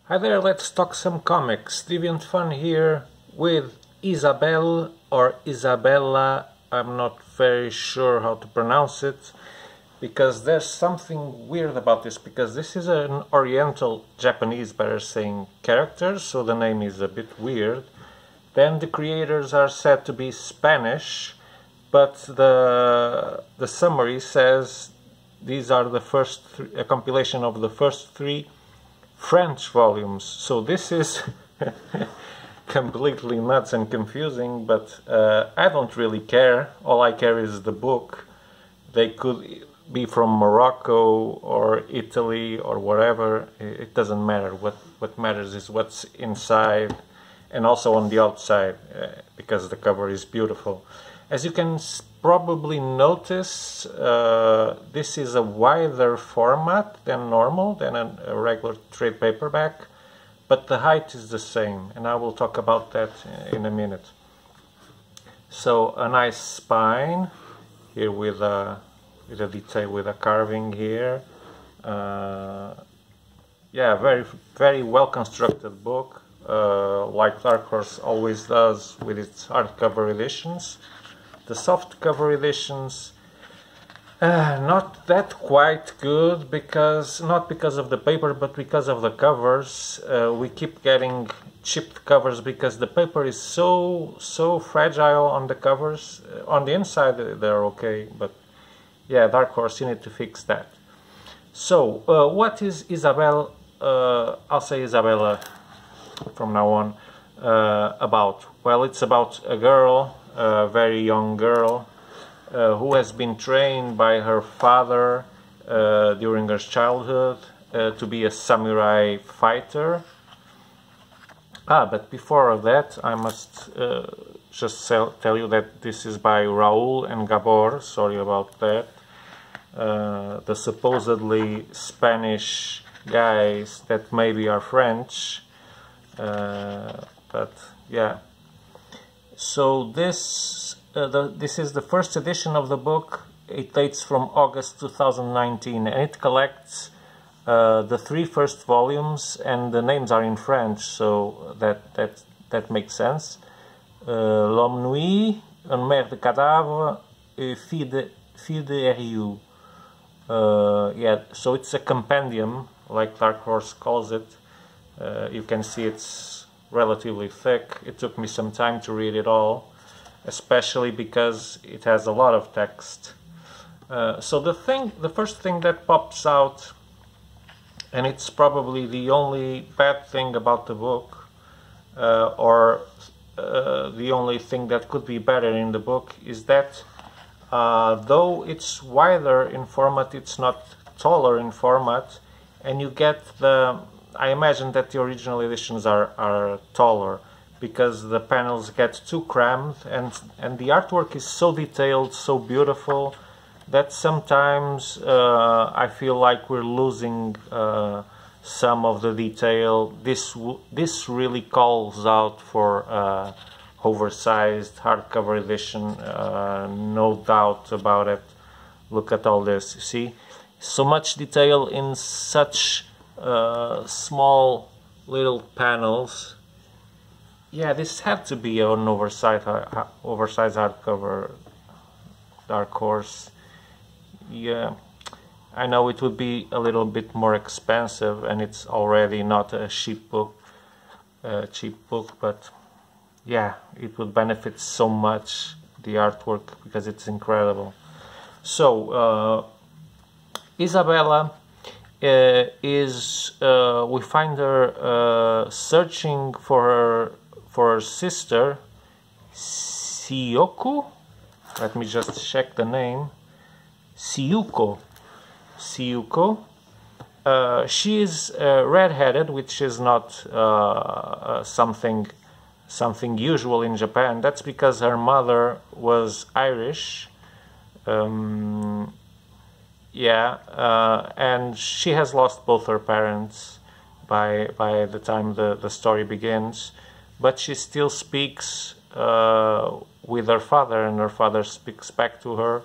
Hi there, let's talk some comics. Deviant.fun here with Isabelle or Isabella. I'm not very sure how to pronounce it because there's something weird about this, because this is an Oriental Japanese, better saying, character, so the name is a bit weird. Then the creators are said to be Spanish, but the summary says these are the first a compilation of the first three French volumes. So this is completely nuts and confusing, but I don't really care. All I care is the book. They could be from Morocco or Italy or wherever. It doesn't matter. What matters is what's inside and also on the outside, because the cover is beautiful. As you can probably notice, this is a wider format than normal, than a regular trade paperback, but the height is the same, and I will talk about that in a minute. So a nice spine here with a detail, with a carving here. Yeah, very well constructed book, like Dark Horse always does with its hardcover editions. The soft cover editions, not that quite good, not because of the paper, but because of the covers. We keep getting chipped covers because the paper is so fragile on the covers. On the inside they're okay, but yeah, Dark Horse, you need to fix that. So what is Isabelle, I'll say Isabella from now on, about? Well, it's about a girl, a very young girl, who has been trained by her father during her childhood to be a samurai fighter. But before that, I must just tell you that this is by Raule and Gabor. Sorry about that. The supposedly Spanish guys that maybe are French, but yeah. So this is the first edition of the book. It dates from August 2019, and it collects the three first volumes, and the names are in French, so that makes sense. L'Homme Nuit, Un Mer de Cadavre, Fille de Riu. Yeah, so it's a compendium, like Dark Horse calls it. You can see it's relatively thick. It took me some time to read it all, especially because it has a lot of text. So the first thing that pops out, and it's probably the only bad thing about the book, or the only thing that could be better in the book, is that though it's wider in format, it's not taller in format, and you get I imagine that the original editions are taller, because the panels get too crammed, and the artwork is so detailed, so beautiful, that sometimes I feel like we're losing some of the detail. This really calls out for oversized hardcover edition, no doubt about it. Look at all this, you see? So much detail in such small little panels. Yeah, this had to be an oversized hardcover, Dark Horse. Yeah, I know it would be a little bit more expensive, and it's already not a cheap book, but yeah, it would benefit so much, the artwork, because it's incredible. So Isabella we find her searching for her sister Siuko. Let me just check the name. Siuko. She is red-headed, which is not something usual in Japan. That's because her mother was Irish. Yeah, and she has lost both her parents by the time the story begins, but she still speaks with her father, and her father speaks back to her.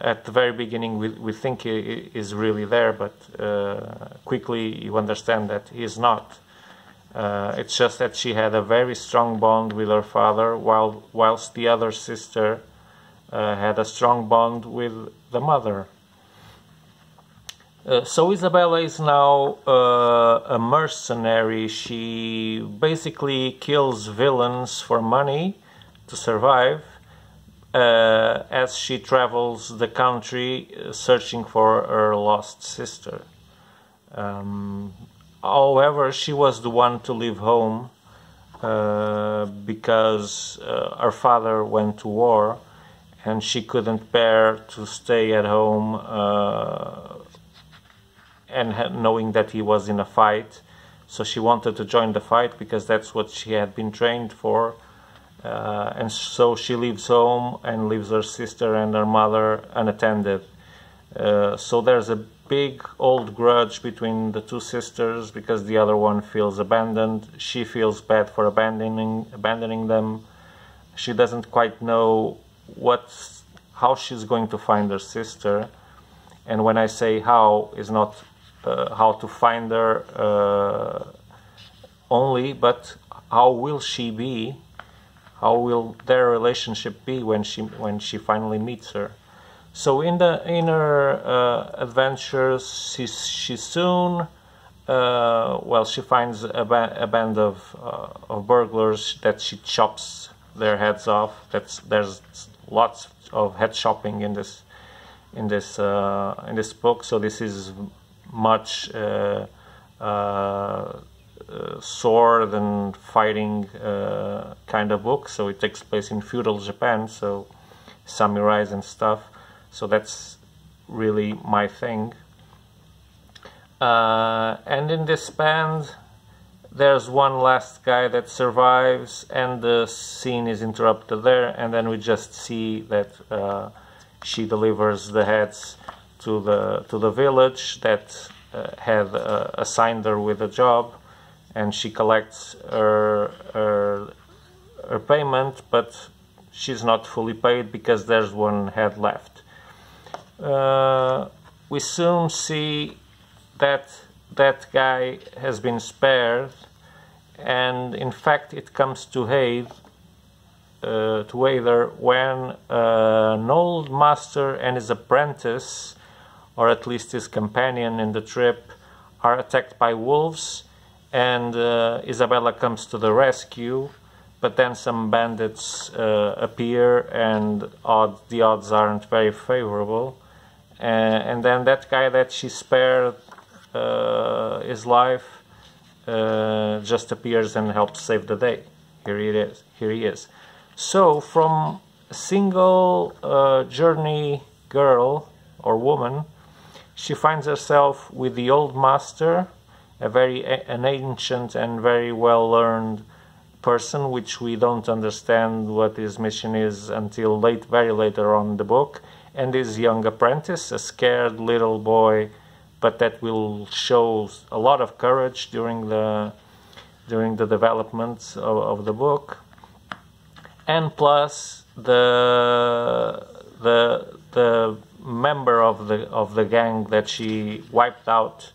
At the very beginning, we think he is really there, but quickly you understand that he is not. It's just that she had a very strong bond with her father, whilst the other sister had a strong bond with the mother. So Isabella is now a mercenary. She basically kills villains for money to survive, as she travels the country searching for her lost sister. However, she was the one to leave home because her father went to war and she couldn't bear to stay at home and knowing that he was in a fight. So she wanted to join the fight because that's what she had been trained for. And so she leaves home and leaves her sister and her mother unattended. So there's a big old grudge between the two sisters because the other one feels abandoned. She feels bad for abandoning them. She doesn't quite know how she's going to find her sister. And when I say how, is not how to find her only, but how will she be? How will their relationship be when she finally meets her? So in her adventures, she soon she finds a band of burglars that she chops their heads off. There's lots of head chopping in this book. So this is much sword and fighting kind of book. So it takes place in feudal Japan, so samurais and stuff. So that's really my thing. And in this band, there's one last guy that survives, and the scene is interrupted there, and then we just see that she delivers the heads to the village that had assigned her with a job, and she collects her payment, but she's not fully paid because there's one head left. We soon see that guy has been spared, and in fact it comes to aid her when an old master and his apprentice, or at least his companion in the trip, are attacked by wolves, and Isabella comes to the rescue, but then some bandits appear, and the odds aren't very favorable. And then that guy that she spared his life just appears and helps save the day. Here he is. So from a single journey girl or woman, she finds herself with the old master, an ancient and very well learned person, which we don't understand what his mission is until very later on in the book, and his young apprentice, a scared little boy, but that will show a lot of courage during the development of the book, and plus the member of the gang that she wiped out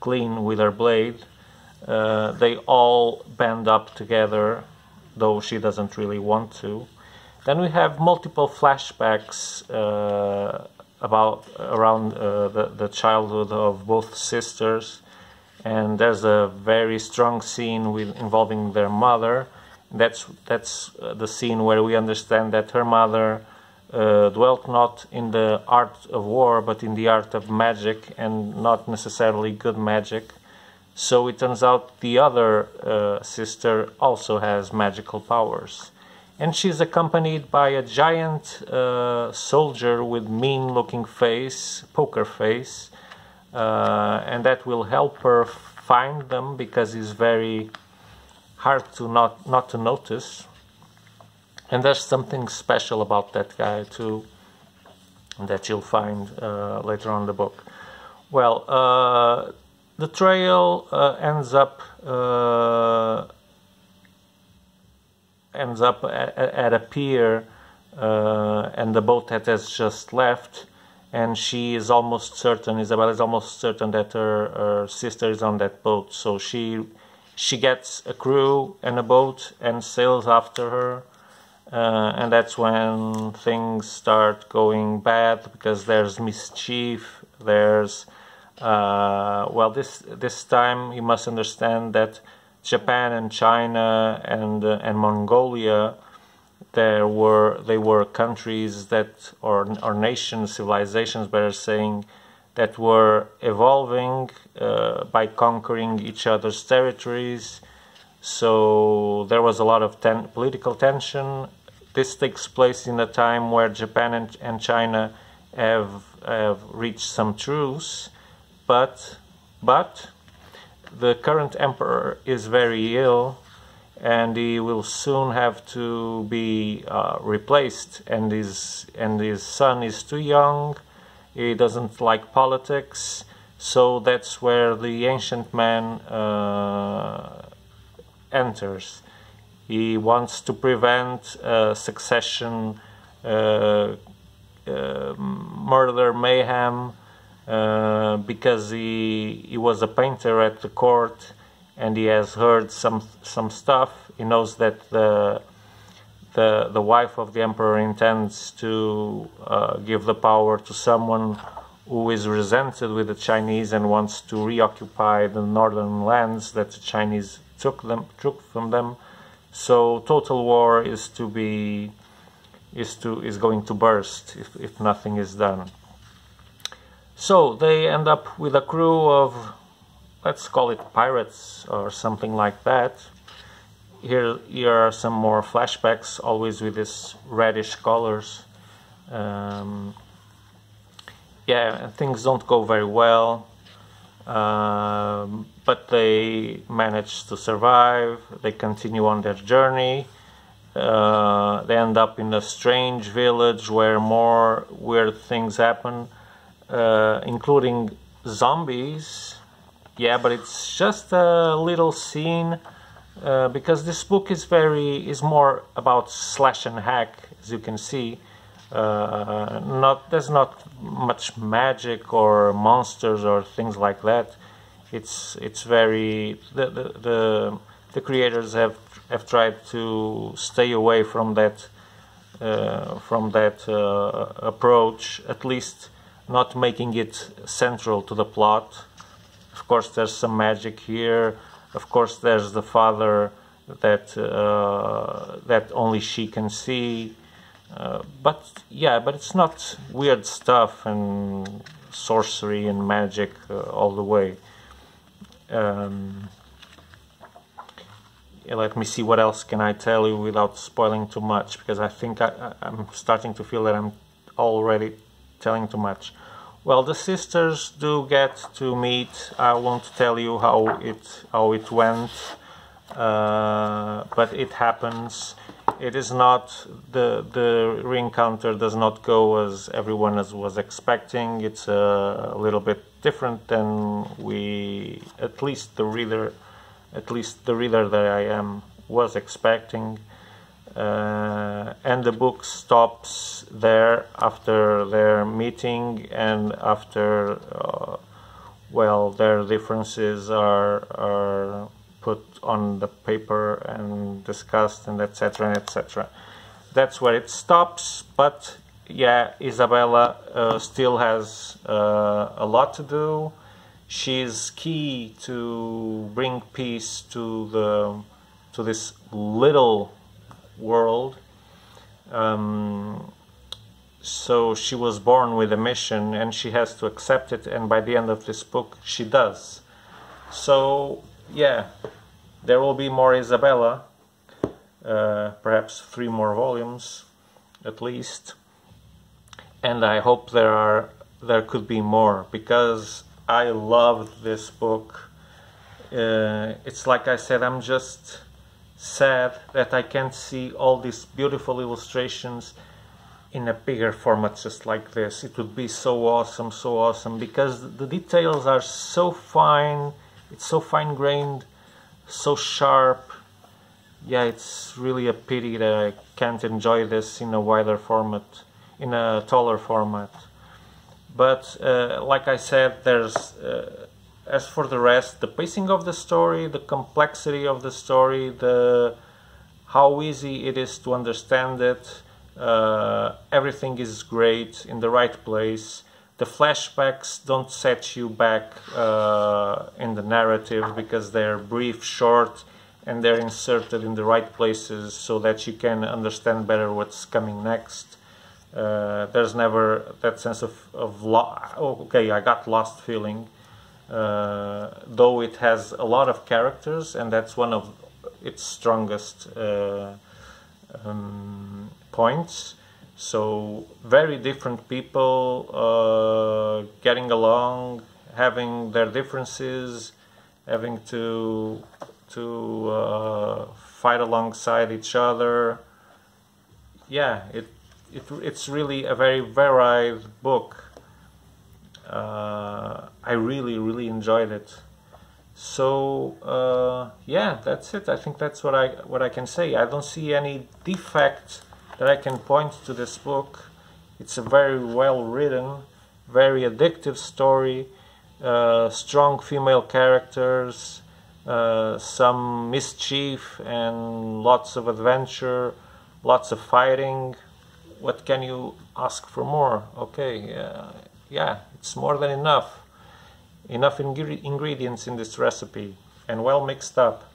clean with her blade. They all band up together, though she doesn't really want to. Then we have multiple flashbacks around the childhood of both sisters, and there's a very strong scene involving their mother. That's the scene where we understand that her mother dwelt not in the art of war, but in the art of magic, and not necessarily good magic. So it turns out the other sister also has magical powers. And she's accompanied by a giant soldier with mean-looking face, poker face, and that will help her find them because he's very hard to not to notice. And there's something special about that guy too that you'll find later on in the book. Well, the trail ends up at a pier, and the boat that has just left, and she is almost certain, Isabella is almost certain that her sister is on that boat, so she she gets a crew and a boat and sails after her. And that's when things start going bad, because there's mischief, there's well, this time you must understand that Japan and China and Mongolia, they were countries that, or nations, civilizations better saying, that were evolving by conquering each other's territories. So there was a lot of political tension. This takes place in a time where Japan and China have reached some truce, but the current emperor is very ill, and he will soon have to be replaced. And his son is too young. He doesn't like politics, so that's where the ancient man enters. He wants to prevent succession, murder, mayhem, because he was a painter at the court, and he has heard some stuff. He knows that the wife of the emperor intends to give the power to someone who is resented with the Chinese and wants to reoccupy the northern lands that the Chinese took from them. So total war is going to burst if nothing is done. So they end up with a crew of, let's call it pirates or something like that. Here are some more flashbacks, always with these reddish colors. Yeah, things don't go very well, but they manage to survive. They continue on their journey. They end up in a strange village where more weird things happen, including zombies. Yeah, but it's just a little scene, because this book is more about slash and hack, as you can see. There's not much magic or monsters or things like that. It's very, the creators have tried to stay away from that approach, at least not making it central to the plot. Of course, there's some magic here. Of course, there's the father that only she can see. But it's not weird stuff and sorcery and magic all the way. Let me see, what else can I tell you without spoiling too much, because I think I'm starting to feel that I'm already telling too much. Well, the sisters do get to meet. I won't tell you how it went, but it happens. It is not, the reencounter does not go as everyone was expecting. It's a little bit different than at least the reader that I am was expecting. And the book stops there after their meeting, and after their differences are put on the paper and discussed, and etc. etc. That's where it stops. But yeah, Isabella still has a lot to do. She's key to bring peace to this little world. So she was born with a mission, and she has to accept it, and by the end of this book she does. So yeah, there will be more Isabella, perhaps 3 more volumes at least, and I hope there could be more, because I loved this book. It's like I said, I'm just sad that I can't see all these beautiful illustrations in a bigger format just like this. It would be so awesome, because the details are so fine, it's so fine-grained, so sharp. Yeah, it's really a pity that I can't enjoy this in a wider format, in a taller format. But like I said, there's as for the rest, the pacing of the story, the complexity of the story, how easy it is to understand it, everything is great, in the right place. The flashbacks don't set you back in the narrative because they're brief, short, and they're inserted in the right places so that you can understand better what's coming next. There's never that sense of okay, I got lost feeling. Though it has a lot of characters, and that's one of its strongest points. So very different people getting along, having their differences, having to fight alongside each other. Yeah, it's really a very varied book. I really enjoyed it. So yeah, that's it. I think that's what I can say. I don't see any defect that I can point to this book. It's a very well written, very addictive story, strong female characters, some mischief and lots of adventure, lots of fighting. What can you ask for more? Okay, yeah, it's more than enough. Enough ingredients in this recipe, and well mixed up.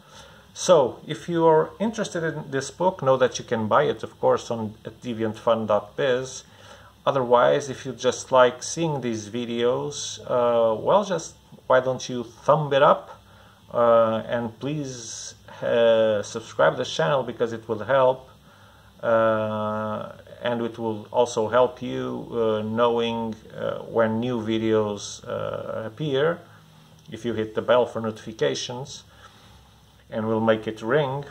So, if you are interested in this book, know that you can buy it, of course, at Deviant.fun.biz. Otherwise, if you just like seeing these videos, well, just why don't you thumb it up, and please subscribe to the channel, because it will help, and it will also help you knowing when new videos appear, if you hit the bell for notifications, and we'll make it ring.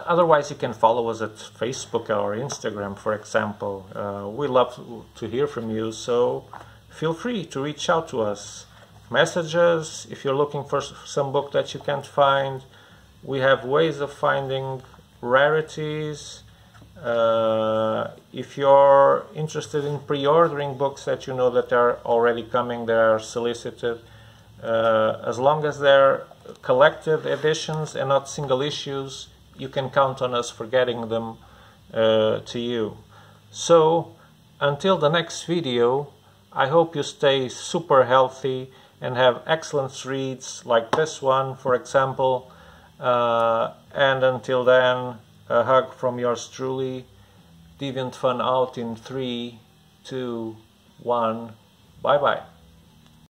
Otherwise, you can follow us at Facebook or Instagram, for example. We love to hear from you, so feel free to reach out to us. Message us if you're looking for some book that you can't find. We have ways of finding rarities. If you're interested in pre-ordering books that you know that are already coming, they are solicited, as long as they're collected editions and not single issues, you can count on us for getting them to you. So until the next video, I hope you stay super healthy and have excellent reads like this one, for example, and until then, a hug from yours truly. Deviant Fun out in 3, 2, 1. Bye bye.